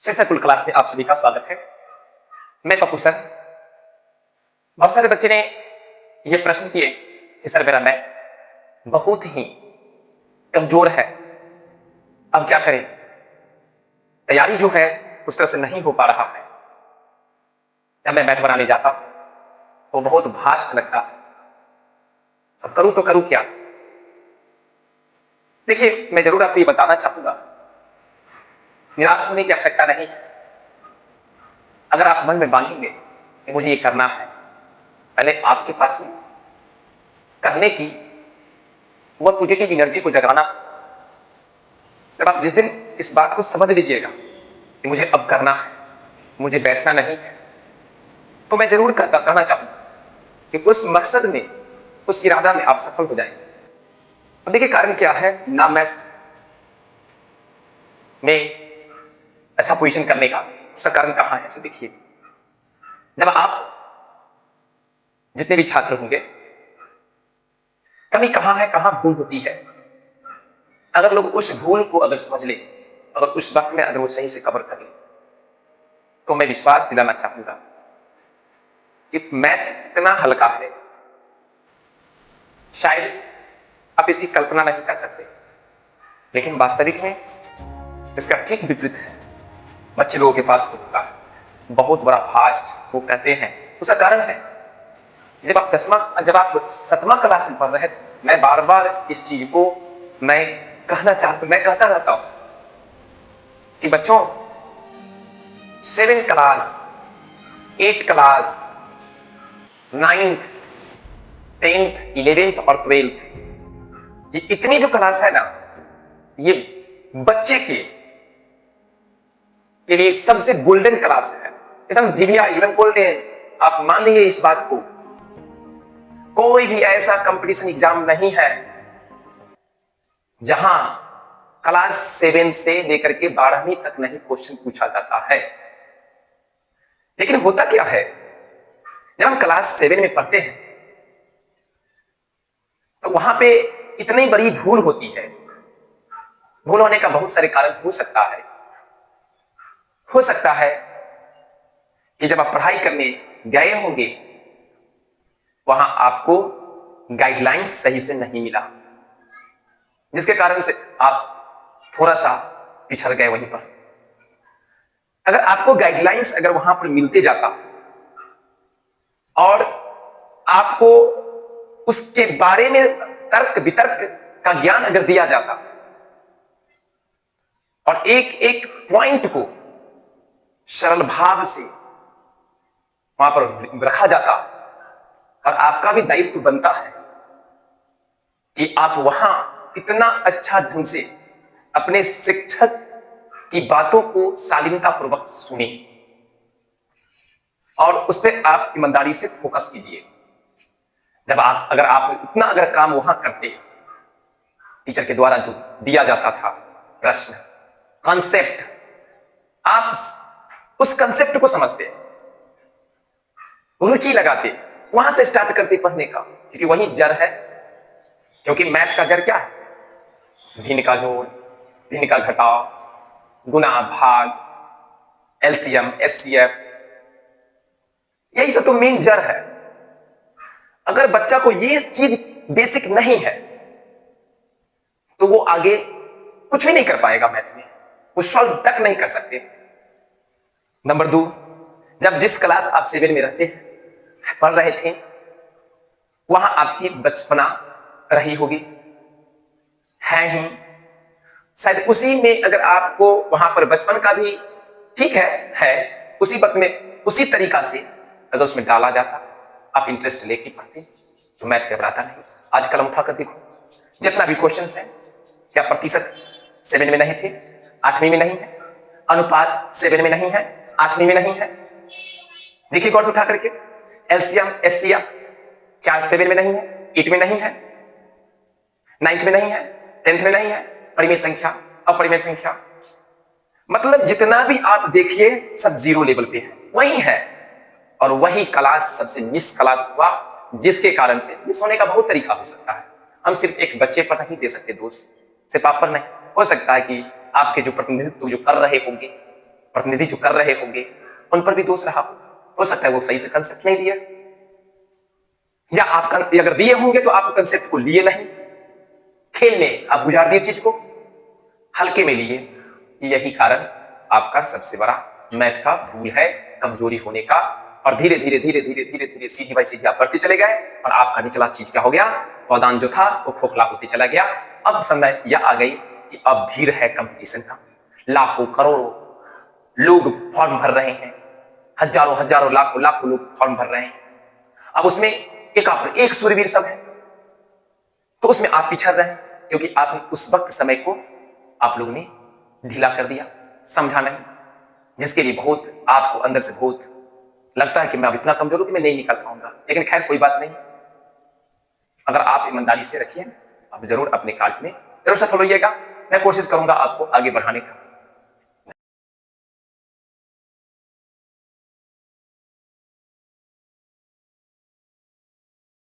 सेसा कुल क्लास में आप सभी का स्वागत है। मैं पप्पू सर। बहुत सारे बच्चे ने यह प्रश्न किए कि सर मेरा मैथ बहुत ही कमजोर है, अब क्या करें? तैयारी जो है उस तरह से नहीं हो पा रहा है। जब मैं मैथ बनाने जाता हूं वो बहुत भास्ट लगता है, अब करूं तो करूं क्या? देखिए, मैं जरूर आपको ये बताना चाहूंगा, निराश होने की आवश्यकता नहीं है। अगर आप मन में बांधेंगे कि मुझे ये करना है, पहले आपके पास में करने की वो पॉजिटिव एनर्जी को जगाना। जब आप जिस दिन इस बात को समझ लीजिएगा कि मुझे अब करना है, मुझे बैठना नहीं है, तो मैं जरूर कहना चाहूंगा कि उस मकसद में, उस इरादा में आप सफल हो जाएंगे। अब देखिए, कारण क्या है ना मैथ में अच्छा पोजीशन करने का? उसका कारण कहां है इसे देखिए। जब आप जितने भी छात्र होंगे, कमी कहां है, कहां भूल होती है, अगर लोग उस भूल को अगर समझ ले, अगर उस वक्त में अगर वो सही से कवर कर ले, तो मैं विश्वास दिलाना चाहूंगा कि मैथ इतना हल्का है, शायद आप इसकी कल्पना नहीं कर सकते। लेकिन वास्तविक में इसका ठीक विपरीत है। बच्चे लोगों के पास होता है बहुत बड़ा फास्ट, वो कहते हैं। उसका कारण है, जब आप 7वां क्लास में पढ़ रहे थे, मैं बार बार इस चीज को मैं मैं कहता रहता हूं कि बच्चों, 7 class, 8 class, 9th, 10th, 11th और 12th, ये इतनी जो क्लास है ना, ये बच्चे के लिए सबसे गोल्डन क्लास है, एकदम भिविया, एकदम गोल्डन। आप मान लीजिए इस बात को, कोई भी ऐसा कंपटीशन एग्जाम नहीं है जहां क्लास 7 से लेकर के 12वीं तक नहीं क्वेश्चन पूछा जाता है। लेकिन होता क्या है, जब हम क्लास 7 में पढ़ते हैं तो वहां पे इतनी बड़ी भूल होती है। भूल होने का बहुत सारे कारण हो सकता है कि जब आप पढ़ाई करने गए होंगे, वहां आपको गाइडलाइंस सही से नहीं मिला, जिसके कारण से आप थोड़ा सा पिछड़ गए वहीं पर। अगर आपको गाइडलाइंस अगर वहां पर मिलते जाता और आपको उसके बारे में तर्क वितर्क का ज्ञान अगर दिया जाता और एक एक पॉइंट को सरल भाव से वहां पर रखा जाता, और आपका भी दायित्व बनता है कि आप वहां इतना अच्छा ढंग से अपने शिक्षक की बातों को शालीनता पूर्वक सुने और उस पर आप ईमानदारी से फोकस कीजिए। अगर आप इतना अगर काम वहां करते, टीचर के द्वारा जो दिया जाता था प्रश्न, कॉन्सेप्ट, आप उस कॉन्सेप्ट को समझते, रुचि लगाते, वहां से स्टार्ट करते पढ़ने का, क्योंकि वही जड़ है। क्योंकि मैथ का जड़ क्या है? भिन्न का जोड़, भिन्न का घटाव, गुना भाग, एलसीएम, एचसीएफ, यही सब तो मेन जड़ है। अगर बच्चा को ये चीज बेसिक नहीं है तो वो आगे कुछ भी नहीं कर पाएगा मैथ में, वो सॉल्व तक नहीं कर सकते। नंबर 2, जब जिस क्लास आप 7 में रहते हैं, पढ़ रहे थे, वहां आपकी बचपना रही होगी, है ही शायद। उसी में अगर आपको वहां पर बचपन का भी ठीक है उसी वक्त में उसी तरीका से अगर उसमें डाला जाता, आप इंटरेस्ट लेके पढ़ते, तो मैथ घबराता नहीं। आज कलम उठाकर देखो, जितना भी क्वेश्चन है, क्या प्रतिशत 7 में नहीं थे, 8वीं में नहीं है? अनुपात 7 में नहीं है, 8वीं में नहीं है? देखिए गौर से उठा करके, एलसीएम, एचसीएफ क्या 7 में नहीं है, 8 में नहीं है, 9th में नहीं है, 10th में नहीं है? परिमेय संख्या, अपरिमेय संख्या, मतलब जितना भी आप देखिए सब 0 लेवल पे है, वही है। और वही क्लास सबसे मिस क्लास हुआ, जिसके कारण से मिस होने का बहुत तरीका हो सकता है। हम सिर्फ एक बच्चे पर नहीं दे सकते दोष, सिर्फ आप पर नहीं। हो सकता है कि आपके जो प्रतिनिधित्व जो कर रहे होंगे प्रतिनिधि जो कर रहे होंगे उन पर भी दोष रहा होगा। हो सकता है वो सही से कंसेप्ट नहीं दिया, या आप अगर दिए होंगे तो आप कंसेप्ट को लिए नहीं, खेल में आप गुजार दिए, चीज को हल्के में लिए। यही कारण आपका सबसे बड़ा मैथ का भूल है, कमजोरी होने का। और धीरे धीरे धीरे धीरे धीरे धीरे सीधी बाई सीधी आप बढ़ते चले गए और आपका निचला चीज क्या हो गया, पौदान जो था वो खोखला होते चला गया। अब समय यह आ गई कि अब भीड़ है कंपटीशन का, लाखों करोड़ों लोग फॉर्म भर रहे हैं, हजारों हजारों लाखों लाखों लोग फॉर्म भर रहे हैं। अब उसमें एक सूर्यवीर सब है, तो उसमें आप पिछड़ रहे हैं क्योंकि आपने उस वक्त समय को आप लोगों ने ढीला कर दिया, समझा नहीं, जिसके लिए बहुत आपको अंदर से बहुत लगता है कि मैं अब इतना कमजोर हूं कि मैं नहीं निकल पाऊंगा। लेकिन खैर कोई बात नहीं, अगर आप ईमानदारी से रखिए, आप जरूर अपने कार्य में जरूर सफल होइएगा। मैं कोशिश करूंगा आपको आगे बढ़ाने का।